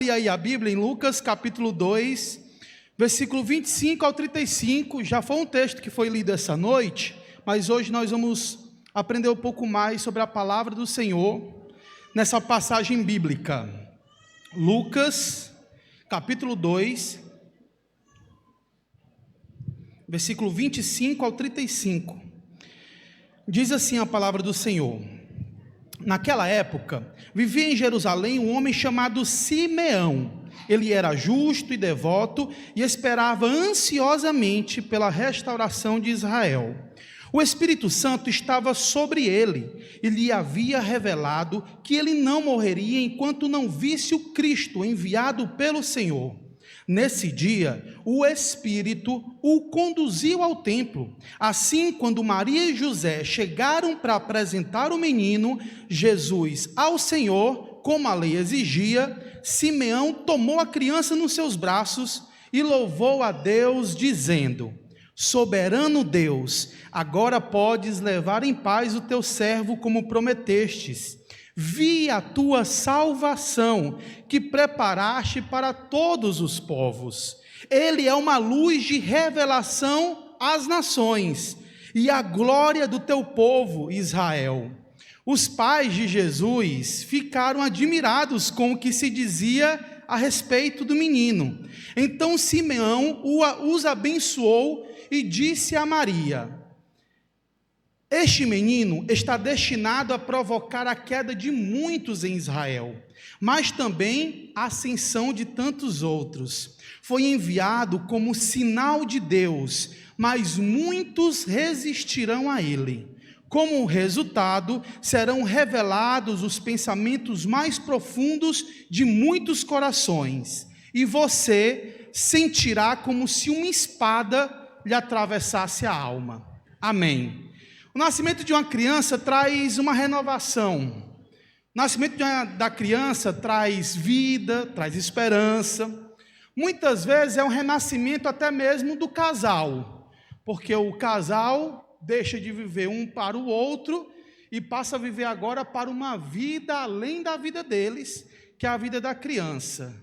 E aí a Bíblia em Lucas capítulo 2, versículo 25 ao 35, já foi um texto que foi lido essa noite, mas hoje nós vamos aprender um pouco mais sobre a palavra do Senhor, nessa passagem bíblica. Lucas capítulo 2, versículo 25 ao 35, diz assim a palavra do Senhor: Naquela época, vivia em Jerusalém um homem chamado Simeão. Ele era justo e devoto e esperava ansiosamente pela restauração de Israel. O Espírito Santo estava sobre ele e lhe havia revelado que ele não morreria enquanto não visse o Cristo enviado pelo Senhor. Nesse dia, o Espírito o conduziu ao templo. Assim, quando Maria e José chegaram para apresentar o menino, Jesus, ao Senhor, como a lei exigia, Simeão tomou a criança nos seus braços e louvou a Deus, dizendo: Soberano Deus, agora podes levar em paz o teu servo como prometestes. Vi a tua salvação, que preparaste para todos os povos. Ele é uma luz de revelação às nações, e a glória do teu povo, Israel. Os pais de Jesus ficaram admirados com o que se dizia a respeito do menino. Então Simeão os abençoou e disse a Maria: Este menino está destinado a provocar a queda de muitos em Israel, mas também a ascensão de tantos outros. Foi enviado como sinal de Deus, mas muitos resistirão a ele. Como resultado, serão revelados os pensamentos mais profundos de muitos corações, e você sentirá como se uma espada lhe atravessasse a alma. Amém. O nascimento de uma criança traz uma renovação. O nascimento da criança traz vida, traz esperança. Muitas vezes é um renascimento até mesmo do casal, porque o casal deixa de viver um para o outro e passa a viver agora para uma vida além da vida deles, que é a vida da criança.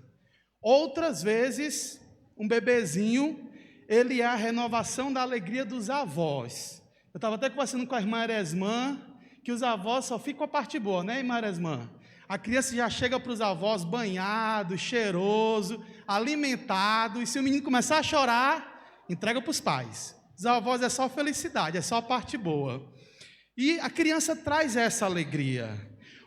Outras vezes, um bebezinho, ele é a renovação da alegria dos avós. Eu estava até conversando com a irmã Eresmã, que os avós só ficam a parte boa, né, irmã Eresmã? A criança já chega para os avós banhado, cheiroso, alimentado, e se o menino começar a chorar, entrega para os pais. Os avós é só felicidade, é só a parte boa. E a criança traz essa alegria.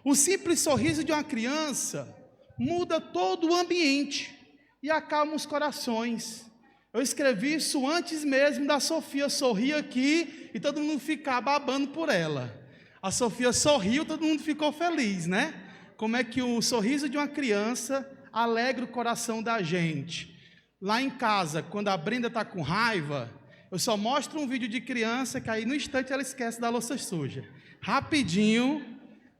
O simples sorriso de uma criança muda todo o ambiente e acalma os corações. Eu escrevi isso antes mesmo da Sofia sorrir aqui e todo mundo ficar babando por ela. A Sofia sorriu, todo mundo ficou feliz, né? Como é que o sorriso de uma criança alegra o coração da gente. Lá em casa, quando a Brenda está com raiva, eu só mostro um vídeo de criança que aí no instante ela esquece da louça suja. Rapidinho,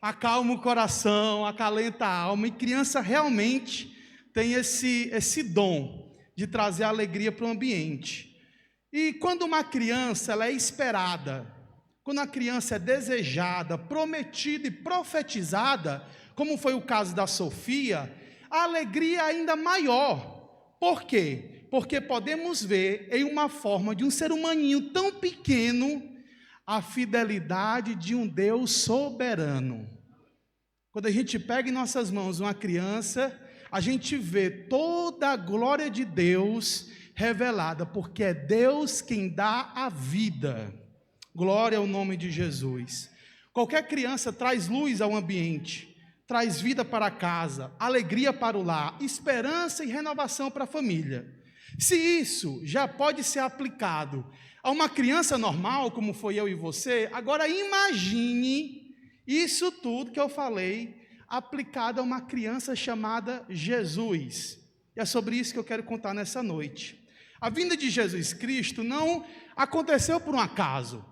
acalma o coração, acalenta a alma, e criança realmente tem esse dom de trazer alegria para o ambiente. E quando uma criança ela é esperada, quando a criança é desejada, prometida e profetizada, como foi o caso da Sofia, a alegria é ainda maior. Por quê? Porque podemos ver em uma forma de um ser humaninho tão pequeno a fidelidade de um Deus soberano. Quando a gente pega em nossas mãos uma criança, a gente vê toda a glória de Deus revelada, porque é Deus quem dá a vida. Glória ao nome de Jesus. Qualquer criança traz luz ao ambiente, traz vida para a casa, alegria para o lar, esperança e renovação para a família. Se isso já pode ser aplicado a uma criança normal, como foi eu e você, agora imagine isso tudo que eu falei aplicado a uma criança chamada Jesus. E é sobre isso que eu quero contar nessa noite. A vinda de Jesus Cristo não aconteceu por um acaso.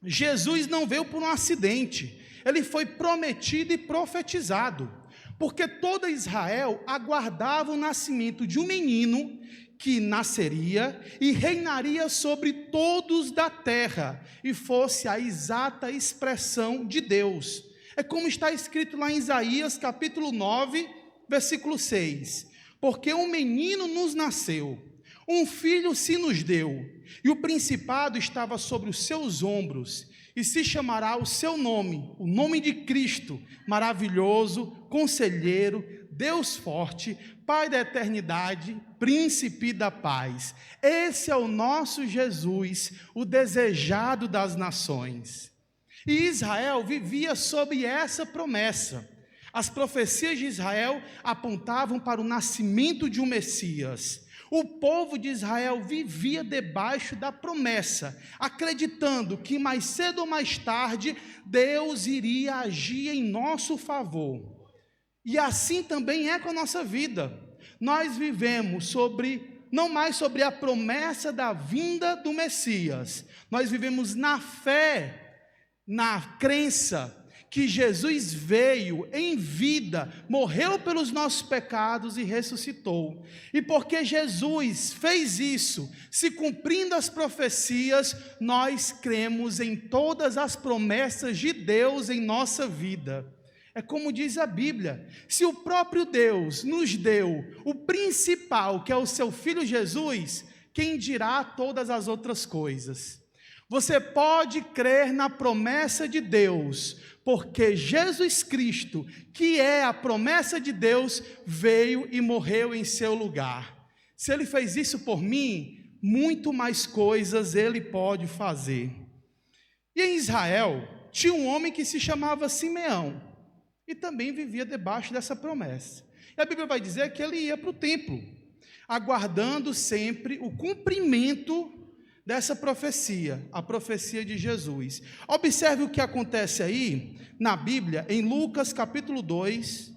Jesus não veio por um acidente. Ele foi prometido e profetizado, porque toda Israel aguardava o nascimento de um menino que nasceria e reinaria sobre todos da terra, e fosse a exata expressão de Deus. É como está escrito lá em Isaías capítulo 9, versículo 6, porque um menino nos nasceu, um filho se nos deu, e o principado estava sobre os seus ombros, e se chamará o seu nome, o nome de Cristo, maravilhoso, conselheiro, Deus forte, Pai da eternidade, príncipe da paz. Esse é o nosso Jesus, o desejado das nações. E Israel vivia sob essa promessa. As profecias de Israel apontavam para o nascimento de um Messias. O povo de Israel vivia debaixo da promessa, acreditando que mais cedo ou mais tarde Deus iria agir em nosso favor. E assim também é com a nossa vida. Nós vivemos não mais sobre a promessa da vinda do Messias, nós vivemos na fé, na crença que Jesus veio em vida, morreu pelos nossos pecados e ressuscitou. E porque Jesus fez isso, se cumprindo as profecias, nós cremos em todas as promessas de Deus em nossa vida. É como diz a Bíblia, se o próprio Deus nos deu o principal, que é o seu Filho Jesus, quem dirá todas as outras coisas? Você pode crer na promessa de Deus, porque Jesus Cristo, que é a promessa de Deus, veio e morreu em seu lugar. Se Ele fez isso por mim, muito mais coisas Ele pode fazer. E em Israel, tinha um homem que se chamava Simeão, e também vivia debaixo dessa promessa. E a Bíblia vai dizer que ele ia para o templo, aguardando sempre o cumprimento dessa profecia, a profecia de Jesus. Observe o que acontece aí na Bíblia, em Lucas capítulo 2,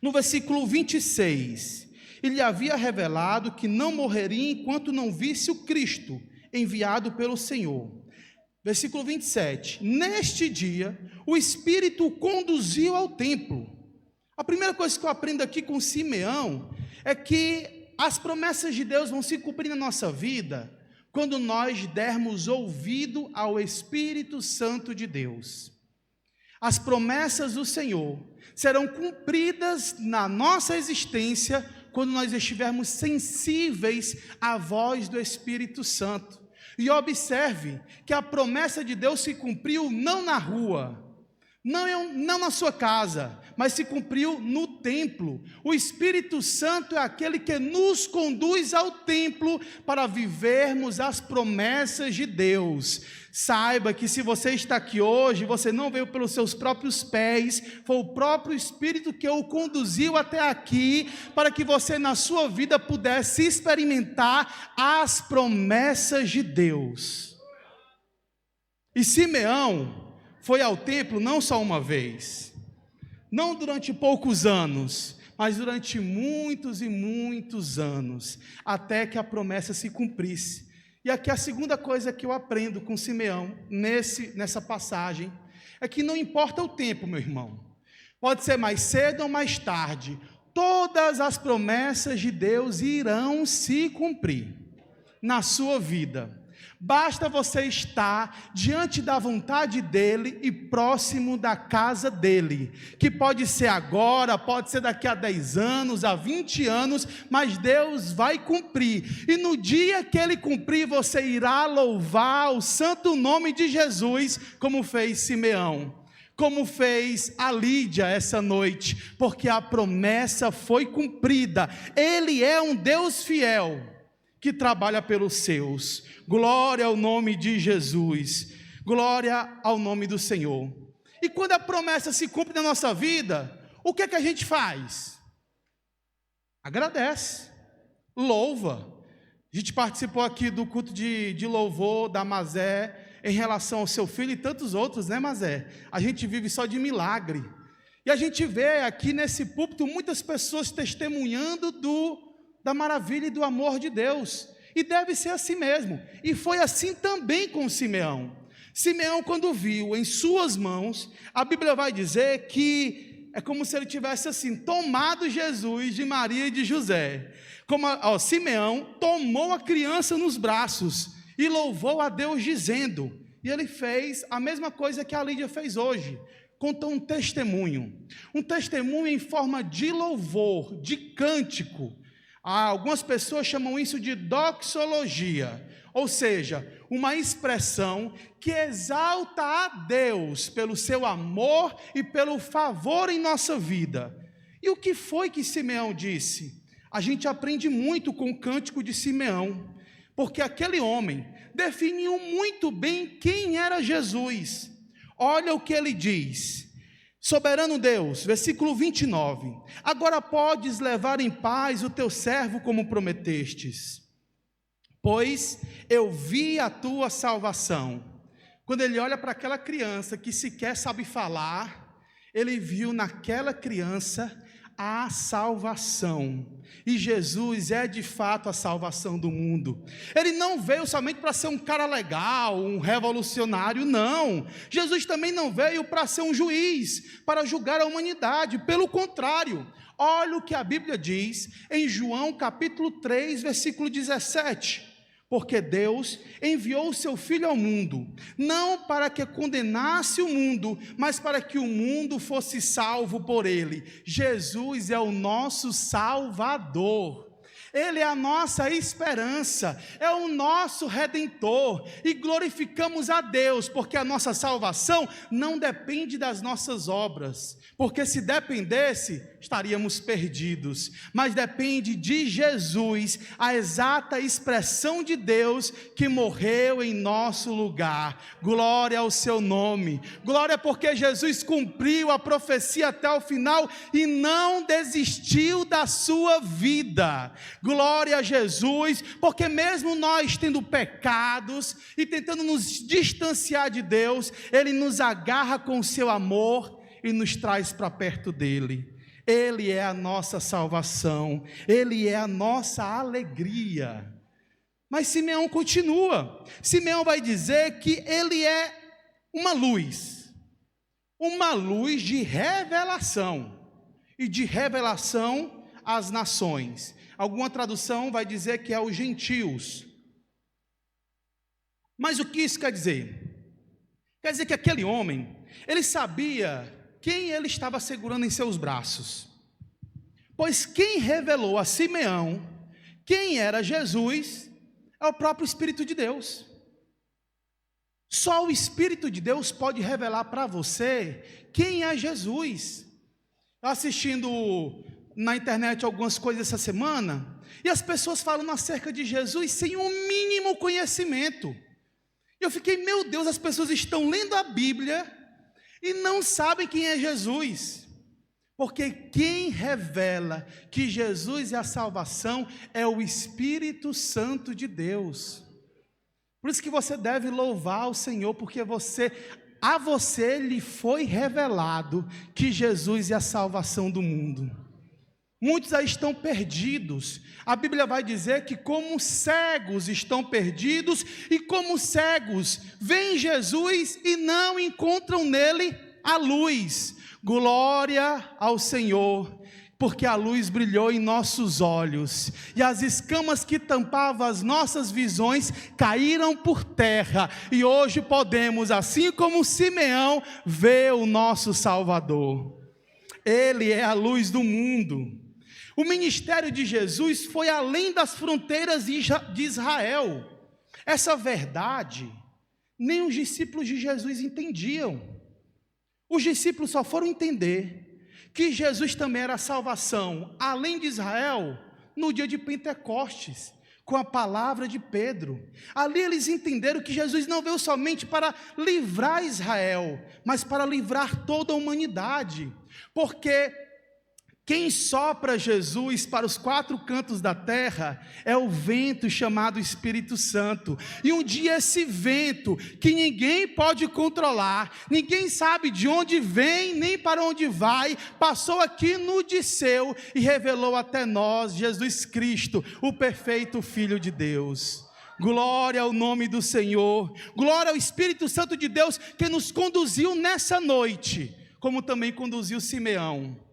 no versículo 26. Ele havia revelado que não morreria enquanto não visse o Cristo, enviado pelo Senhor. Versículo 27. Neste dia, o Espírito o conduziu ao templo. A primeira coisa que eu aprendo aqui com Simeão é que as promessas de Deus vão se cumprir na nossa vida quando nós dermos ouvido ao Espírito Santo de Deus. As promessas do Senhor serão cumpridas na nossa existência quando nós estivermos sensíveis à voz do Espírito Santo. E observe que a promessa de Deus se cumpriu não na rua, não na sua casa, mas se cumpriu no templo. O Espírito Santo é aquele que nos conduz ao templo para vivermos as promessas de Deus. Saiba que se você está aqui hoje, você não veio pelos seus próprios pés, foi o próprio Espírito que o conduziu até aqui, para que você na sua vida pudesse experimentar as promessas de Deus. E Simeão foi ao templo não só uma vez, não durante poucos anos, mas durante muitos e muitos anos, até que a promessa se cumprisse. E aqui a segunda coisa que eu aprendo com Simeão, nessa passagem, é que não importa o tempo, meu irmão, pode ser mais cedo ou mais tarde, todas as promessas de Deus irão se cumprir na sua vida. Basta você estar diante da vontade dEle e próximo da casa dEle, que pode ser agora, pode ser daqui a 10 anos, a 20 anos, mas Deus vai cumprir, e no dia que Ele cumprir, você irá louvar o santo nome de Jesus, como fez Simeão, como fez a Lídia essa noite, porque a promessa foi cumprida. Ele é um Deus fiel, que trabalha pelos seus. Glória ao nome de Jesus, glória ao nome do Senhor. E quando a promessa se cumpre na nossa vida, o que é que a gente faz? Agradece, louva. A gente participou aqui do culto de louvor da Mazé, em relação ao seu filho e tantos outros, né, Mazé? A gente vive só de milagre, e a gente vê aqui nesse púlpito muitas pessoas testemunhando da maravilha e do amor de Deus, e deve ser assim mesmo, e foi assim também com Simeão. Simeão, quando viu em suas mãos, a Bíblia vai dizer que é como se ele tivesse assim, tomado Jesus de Maria e de José, Simeão tomou a criança nos braços, e louvou a Deus dizendo, e ele fez a mesma coisa que a Lídia fez hoje, contou um testemunho em forma de louvor, de cântico. Algumas pessoas chamam isso de doxologia, ou seja, uma expressão que exalta a Deus pelo seu amor e pelo favor em nossa vida. E o que foi que Simeão disse? A gente aprende muito com o cântico de Simeão, porque aquele homem definiu muito bem quem era Jesus. Olha o que ele diz: soberano Deus, versículo 29, agora podes levar em paz o teu servo como prometestes, pois eu vi a tua salvação. Quando ele olha para aquela criança que sequer sabe falar, ele viu naquela criança a salvação, e Jesus é de fato a salvação do mundo. Ele não veio somente para ser um cara legal, um revolucionário, não. Jesus também não veio para ser um juiz, para julgar a humanidade, pelo contrário. Olha o que a Bíblia diz em João capítulo 3, versículo 17, porque Deus enviou o seu Filho ao mundo, não para que condenasse o mundo, mas para que o mundo fosse salvo por ele. Jesus é o nosso Salvador. Ele é a nossa esperança, é o nosso Redentor, e glorificamos a Deus, porque a nossa salvação não depende das nossas obras, porque se dependesse, estaríamos perdidos, mas depende de Jesus, a exata expressão de Deus, que morreu em nosso lugar. Glória ao seu nome, glória porque Jesus cumpriu a profecia até o final, e não desistiu da sua vida. Glória a Jesus, porque mesmo nós tendo pecados e tentando nos distanciar de Deus, Ele nos agarra com o seu amor e nos traz para perto dEle. Ele é a nossa salvação, Ele é a nossa alegria. Mas Simeão continua, Simeão vai dizer que Ele é uma luz de revelação, e de revelação às nações. Alguma tradução vai dizer que é os gentios. Mas o que isso quer dizer? Quer dizer que aquele homem, ele sabia quem ele estava segurando em seus braços. Pois quem revelou a Simeão quem era Jesus é o próprio Espírito de Deus. Só o Espírito de Deus pode revelar para você quem é Jesus. Assistindo na internet algumas coisas essa semana, e as pessoas falando acerca de Jesus sem um mínimo conhecimento. Eu fiquei, meu Deus, as pessoas estão lendo a Bíblia e não sabem quem é Jesus, porque quem revela que Jesus é a salvação é o Espírito Santo de Deus. Por isso que você deve louvar o Senhor, porque a você lhe foi revelado que Jesus é a salvação do mundo. Muitos aí estão perdidos. A Bíblia vai dizer que como cegos estão perdidos, e como cegos veem Jesus e não encontram nele a luz. Glória ao Senhor, porque a luz brilhou em nossos olhos, e as escamas que tampavam as nossas visões caíram por terra, e hoje podemos, assim como Simeão, ver o nosso Salvador. Ele é a luz do mundo. O ministério de Jesus foi além das fronteiras de Israel. Essa verdade, nem os discípulos de Jesus entendiam. Os discípulos só foram entender que Jesus também era a salvação, além de Israel, no dia de Pentecostes, com a palavra de Pedro. Ali eles entenderam que Jesus não veio somente para livrar Israel, mas para livrar toda a humanidade, porque quem sopra Jesus para os quatro cantos da terra é o vento chamado Espírito Santo. E um dia esse vento, que ninguém pode controlar, ninguém sabe de onde vem nem para onde vai, passou aqui no Disseu e revelou até nós Jesus Cristo, o perfeito Filho de Deus. Glória ao nome do Senhor, glória ao Espírito Santo de Deus, que nos conduziu nessa noite, como também conduziu Simeão.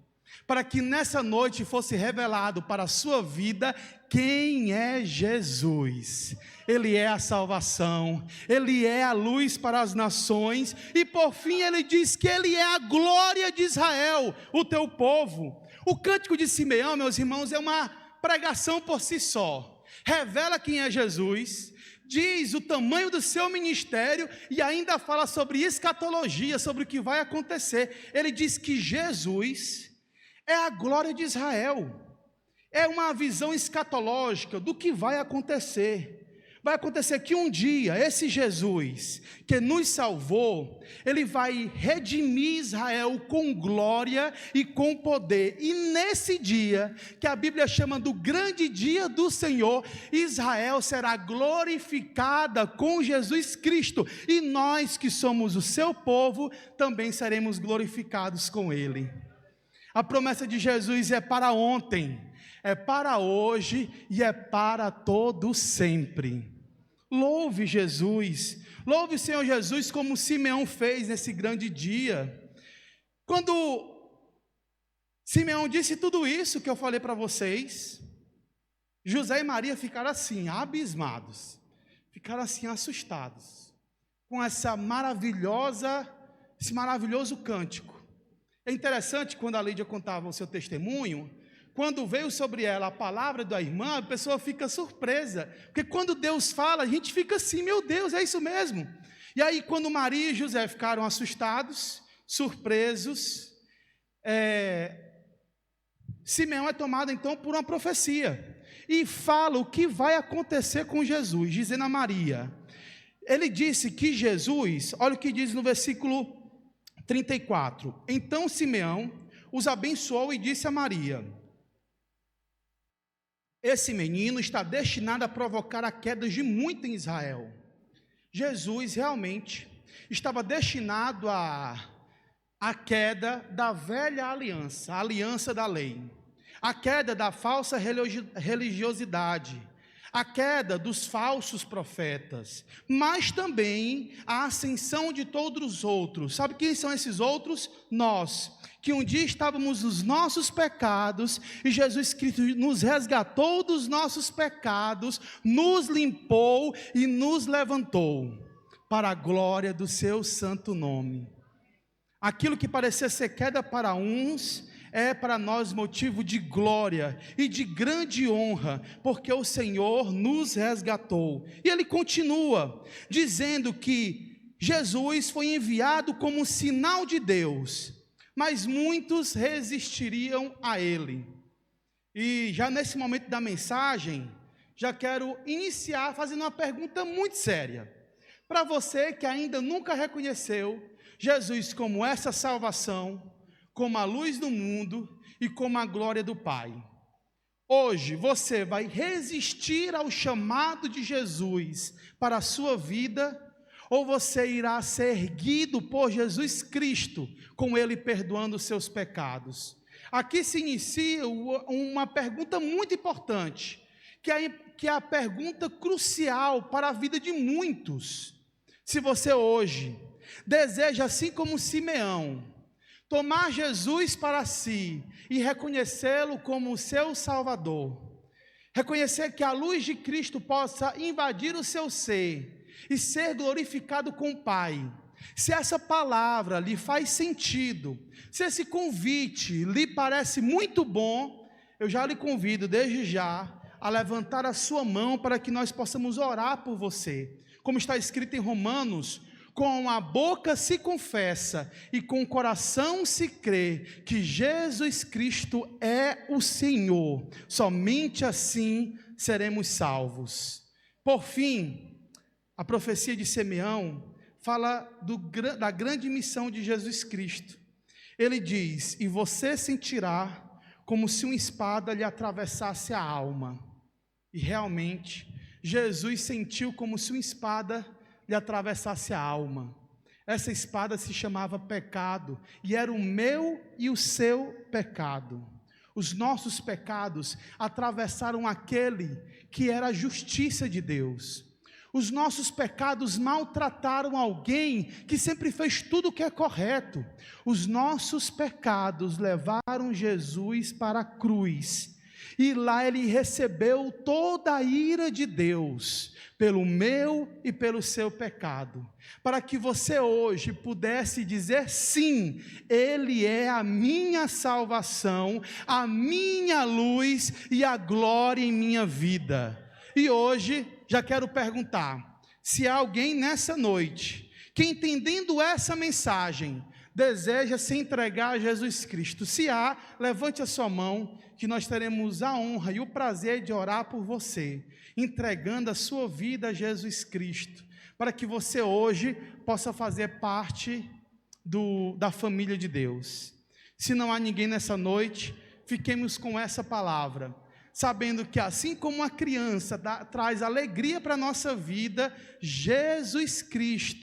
para que nessa noite fosse revelado para a sua vida quem é Jesus. Ele é a salvação, Ele é a luz para as nações, e por fim Ele diz que Ele é a glória de Israel, o teu povo. O cântico de Simeão, meus irmãos, é uma pregação por si só, revela quem é Jesus, diz o tamanho do seu ministério e ainda fala sobre escatologia, sobre o que vai acontecer. Ele diz que Jesus é a glória de Israel, é uma visão escatológica do que vai acontecer. Vai acontecer que um dia, esse Jesus, que nos salvou, Ele vai redimir Israel com glória e com poder. E nesse dia, que a Bíblia chama do grande dia do Senhor, Israel será glorificada com Jesus Cristo. E nós que somos o seu povo, também seremos glorificados com Ele. A promessa de Jesus é para ontem, é para hoje e é para todo sempre. Louve Jesus, louve o Senhor Jesus como Simeão fez nesse grande dia. Quando Simeão disse tudo isso que eu falei para vocês, José e Maria ficaram assim, abismados, ficaram assim assustados, com esse maravilhoso cântico. É interessante quando a Lídia contava o seu testemunho, quando veio sobre ela a palavra da irmã, a pessoa fica surpresa, porque quando Deus fala, a gente fica assim, meu Deus, é isso mesmo. E aí quando Maria e José ficaram assustados, surpresos, Simeão é tomado então por uma profecia, e fala o que vai acontecer com Jesus, dizendo a Maria, ele disse que Jesus, olha o que diz no versículo 34, então Simeão os abençoou e disse a Maria, esse menino está destinado a provocar a queda de muito em Israel. Jesus realmente estava destinado à queda da velha aliança, a aliança da lei, a queda da falsa religiosidade, a queda dos falsos profetas, mas também a ascensão de todos os outros. Sabe quem são esses outros? Nós, que um dia estávamos nos nossos pecados, e Jesus Cristo nos resgatou dos nossos pecados, nos limpou e nos levantou, para a glória do seu santo nome. Aquilo que parecia ser queda para uns, é para nós motivo de glória e de grande honra, porque o Senhor nos resgatou. E ele continua, dizendo que Jesus foi enviado como um sinal de Deus, mas muitos resistiriam a ele. E já nesse momento da mensagem, já quero iniciar fazendo uma pergunta muito séria, para você que ainda nunca reconheceu Jesus como essa salvação, como a luz do mundo e como a glória do Pai. Hoje você vai resistir ao chamado de Jesus para a sua vida, ou você irá ser erguido por Jesus Cristo, com Ele perdoando os seus pecados? Aqui se inicia uma pergunta muito importante, que é a pergunta crucial para a vida de muitos. Se você hoje deseja, assim como Simeão, tomar Jesus para si e reconhecê-lo como o seu Salvador, reconhecer que a luz de Cristo possa invadir o seu ser e ser glorificado com o Pai, se essa palavra lhe faz sentido, se esse convite lhe parece muito bom, eu já lhe convido desde já a levantar a sua mão para que nós possamos orar por você. Como está escrito em Romanos, com a boca se confessa e com o coração se crê que Jesus Cristo é o Senhor, somente assim seremos salvos. Por fim, a profecia de Simeão fala da grande missão de Jesus Cristo. Ele diz, e você sentirá como se uma espada lhe atravessasse a alma. E realmente, Jesus sentiu como se uma espada lhe atravessasse a alma. Essa espada se chamava pecado, e era o meu e o seu pecado. Os nossos pecados atravessaram aquele que era a justiça de Deus. Os nossos pecados maltrataram alguém que sempre fez tudo o que é correto. Os nossos pecados levaram Jesus para a cruz. E lá ele recebeu toda a ira de Deus, pelo meu e pelo seu pecado. Para que você hoje pudesse dizer sim, Ele é a minha salvação, a minha luz e a glória em minha vida. E hoje, já quero perguntar, se há alguém nessa noite, que entendendo essa mensagem, deseja se entregar a Jesus Cristo. Se há, levante a sua mão, que nós teremos a honra e o prazer de orar por você, entregando a sua vida a Jesus Cristo, para que você hoje possa fazer parte da família de Deus. Se não há ninguém nessa noite, fiquemos com essa palavra, sabendo que assim como a criança traz alegria para a nossa vida, Jesus Cristo